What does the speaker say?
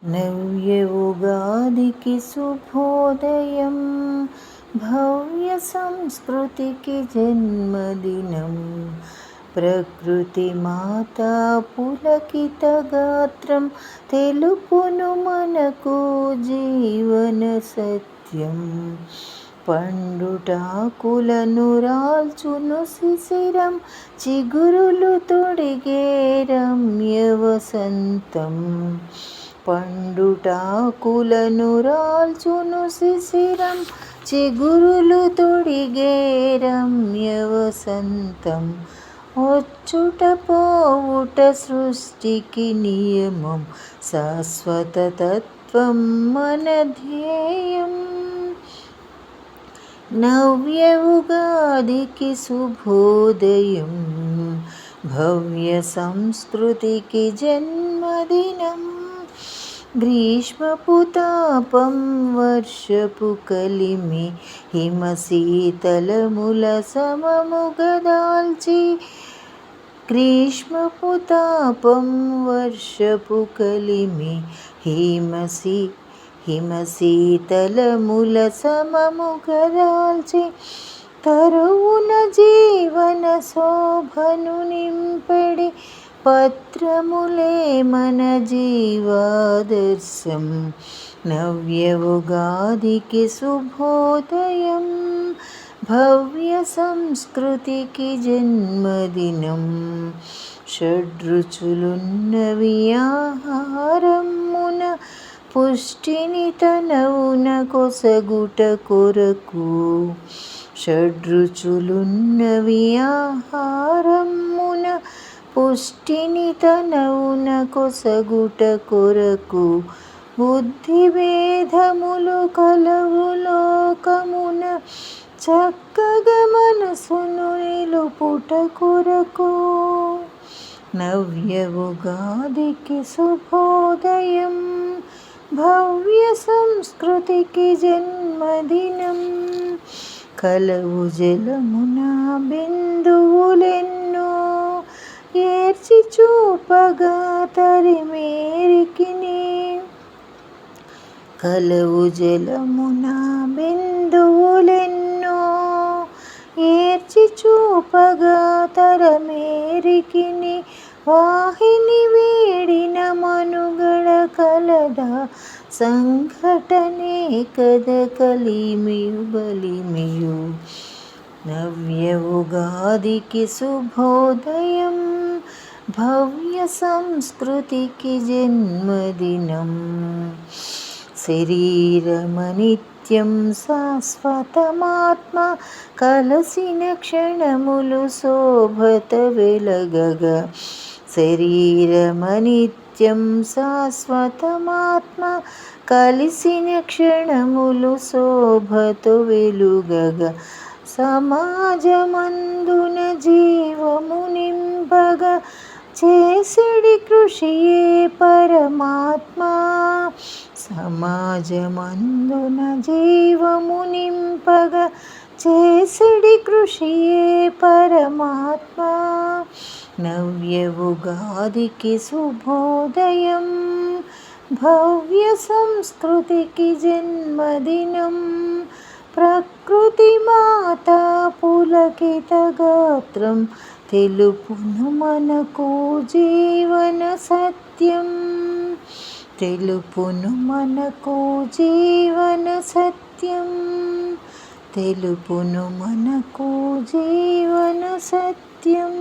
నవ్య ఉగాదికి శుభోదయం, భవ్య సంస్కృతికి జన్మదినం. ప్రకృతి మాతా పులకిత గాత్రం తెలుపును మనకు జీవన సత్యం. పండుటాకులను రాల్చును శిశిరం, చిగురులు తొడిగే రమ్య వసంతం. పండుటాకులను రాల్చును శిశిరం, చిగురులు తొడిగే రమ్య వసంతం. వచ్చుట పోవుట సృష్టికి నియమం, శాశ్వత తత్వం మన ధ్యేయం. నవ్య ఉగాదికి శుభోదయం, భవ్య సంస్కృతికి జన్మదినం. గ్రీష్మపు తాపం వర్షపు కలిమి, హిమశీతలముల సమముగదాల్చి. గ్రీష్మపు తాపం వర్షపు కలిమి, హిమశీతలముల సమముగదాల్చి. తరువున జీవన శోభను నింపడి, పత్రములే మన జీవాదర్శం. నవ్య ఉగాదికి శుభోదయం, భవ్య సంస్కృతికి జన్మదినం. షడ్రుచులున్నవి ఆహారమున, పుష్టిని తనవున కొసగుట కొరకు. షడ్రుచులున్నవి ఆహారమున, పుష్టిని తనవున కొసగుట కొరకు. బుద్ధి భేదములు కలవు లోకమున, చక్కగా మనసును నిలుపుట కొరకు. నవ్య ఉగాదికి శుభోదయం, భవ్య సంస్కృతికి జన్మదినం. కలవు జలమున బిందువులెన్నో, ఏర్చి చూపగా తరిమేరికిని. కలవు జలమున బిందువులెన్నో, ఏర్చి చూపగా తరమేరికిని. వాహిని వీడిన మనుగడ కలదా, సంఘటనే కద కలిమియు బలిమియు. నవ్య ఉగాదికి శుభోదయం, భవ్య సంస్కృతికి జన్మదినం. శరీరమనిత్యం శాశ్వతమాత్మ, కలసిన క్షణములు శోభత వెలగగా. శరీరమనిత్యం శాశ్వతమాత్మ, కలిసిన క్షణములు శోభతో వెలుగగా. సమాజమందున జీవము నింపగా, చేసిడి కృషియే పరమాత్మ. సమాజమందున జీవము నింపగా, చేసిడి కృషియే పరమాత్మ. నవ్య ఉగాదికి శుభోదయం, భవ్య సంస్కృతికి జన్మదినం. ప్రకృతి మాతా పులకిత గాత్రం తెలుపును మనకు జీవన సత్యం. తెలుపును మనకు జీవన సత్యం. తెలుపును మనకు జీవన సత్యం.